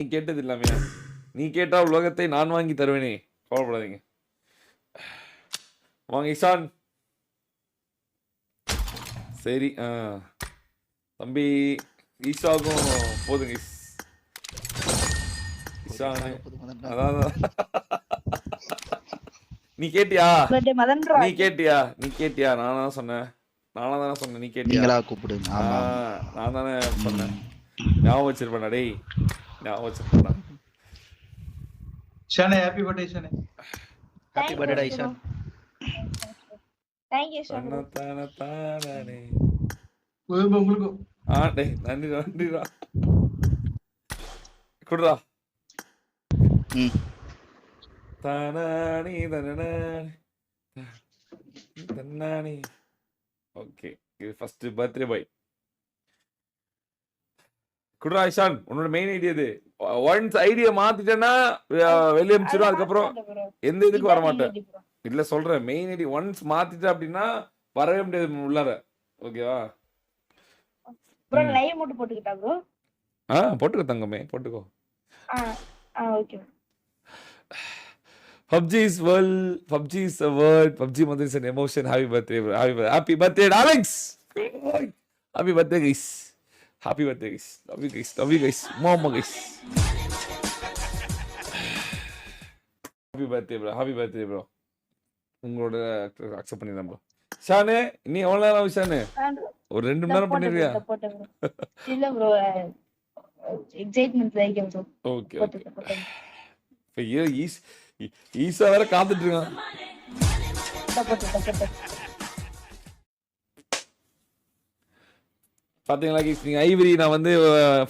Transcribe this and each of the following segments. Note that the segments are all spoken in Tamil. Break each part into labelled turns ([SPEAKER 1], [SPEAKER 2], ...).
[SPEAKER 1] நீ கேட்டது இல்லாமையா? நீ கேட்டா உலகத்தை நான் வாங்கி தருவேனே, கவலைப்படாதீங்க. வாங்க இஷான். சரி தம்பி ஈஷாவுக்கும் போதுங்க இஷானு. அதான் நீ கேட்டியா? நீ கேட்டியா? நானா சொன்னேன். நீ கேட்டியா?
[SPEAKER 2] கூப்பிடுங்க.
[SPEAKER 1] நான் தானே சொன்னேன். ஞாபகம் வச்சிருப்பேன். டேய் ஞாபகம் வச்சிருப்பேன்டா.
[SPEAKER 3] ஷானே ஹேப்பி பர்த்டே ஷானே.
[SPEAKER 2] Happy birthday Ishaan.
[SPEAKER 4] Thank you ஷானே.
[SPEAKER 1] தானே.
[SPEAKER 3] உங்களுக்கு.
[SPEAKER 1] டேய் நன்றிடா. குடுடா. தானானி தன்னானி. ஓகே, இது ஃபர்ஸ்ட் பர்த்டே பாய். குடுரா இஷான், உன்னோட மெயின் ஐடியா இது. ஒன்ஸ் ஐடியா மாத்திட்டேன்னா வெளியே அனுப்பிச்சிடும். அதுக்கப்புறம் எந்த இதுக்கு வர மாட்டேன். இல்ல சொல்றேன், மெயின் ஐடி ஒன்ஸ் மாத்திட்ட அப்படின்னா வரவே முடியாது உள்ளார. ஓகேவா?
[SPEAKER 4] ப்ரோ லைவ் மட்டும் போட்டுக்கிட்டா ப்ரோ?
[SPEAKER 1] போட்டுக்கோ தங்கமே, போட்டுக்கோ.
[SPEAKER 4] Okay.
[SPEAKER 1] PUBG is world, PUBG is a word, PUBG mother is an emotion. Happy birthday, bro. Happy birthday, Alex. Happy birthday, guys. Happy birthday, guys. Love you guys. Mama, guys. Happy birthday, bro. உங்களோட அக்செப்ட் பண்ணிடலாம் ப்ரோ. ஷானே, நீ எவ்வளவு நேரம் ஷானே? ஒரு 2 மணி நேரம் பண்ணிருவியா?
[SPEAKER 4] இல்ல bro, excitement like bro.
[SPEAKER 1] Okay. ஐயோ ஈஸா வேற காத்துட்டு இருக்கான். பாத்தீங்களா கைஸ், நீங்க ஐவரி நான் வந்து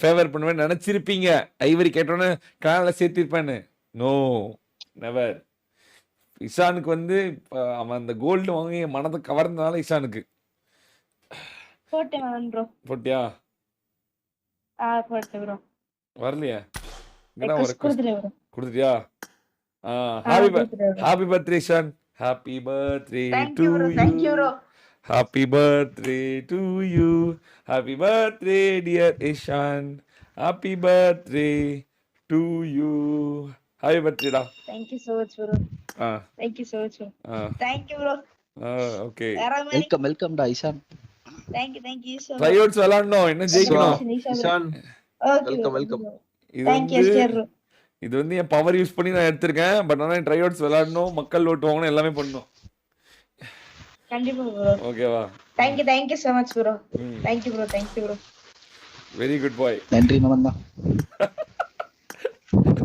[SPEAKER 1] ஃபேவர் பண்ணுவேன்னு நினைச்சிருப்பீங்க. ஐவரி கேட்டோன்னே காலைல சேர்த்திருப்பேன்னு. No, never. இஷானுக்கு வந்து அவன் அந்த கோல்டு வாங்கி மனதை கவர்ந்தனால இஷானுக்கு போட்டியா? வரலையா? கொடுத்துட்டியா? Happy birthday Ishaan. Happy birthday to you. Happy birthday to you. Happy birthday dear Ishaan. Happy birthday to you. Happy பர்த்டேடா.
[SPEAKER 4] Thank you so much bro. Thank you so much bro. Thank you bro.
[SPEAKER 1] Okay.
[SPEAKER 2] Welcome டா Ishan.
[SPEAKER 4] Thank you so much.
[SPEAKER 1] ட்ரைஅவுட்ஸ் விளையாடணும், என்ன ஜெயிக்கணும்
[SPEAKER 3] இஷான். வெல்கம்.
[SPEAKER 1] இது வந்து என் பவர் யூஸ் பண்ணி நான் எடுத்திருக்கேன். பட் ஆனா ட்ரைஅவுட்ஸ் விளையாடணும், மக்கள் ஓட்டு வாங்கணும், எல்லாமே பண்ணணும்.
[SPEAKER 4] கண்டிப்பா ப்ரோ.
[SPEAKER 1] ஓகேவா?
[SPEAKER 4] Thank you so much bro. Thank you bro.
[SPEAKER 1] Very good boy.
[SPEAKER 2] நன்றி மகன்தா.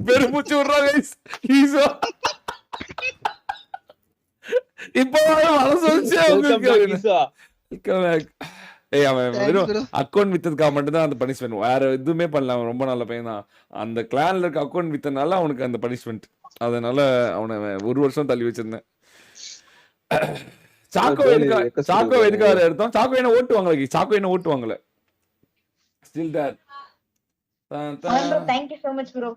[SPEAKER 1] பெருமூச்சு விடுறா கைஸ். ஈஸோ இப்போ மனசு வந்துச்சு உங்களுக்கு. அவன் அக்கௌண்ட் வித்ததுக்காக மட்டும்தான் அந்த பனிஷ்மெண்ட், வேற எதுவுமே பண்ணல. அவன் ரொம்ப நல்ல பையன் தான். அந்த கிளான்ல இருக்க அக்கௌண்ட் வித்தனால அவனுக்கு அந்த பனிஷ்மெண்ட். அதனால அவனை 1 வருஷம் தள்ளி வச்சிருந்தேன். சாக்கோ எதுக்காக எடுத்தோம்? சாக்கோ என்ன ஓட்டு வாங்கல. Still there.
[SPEAKER 4] Thank you so much bro.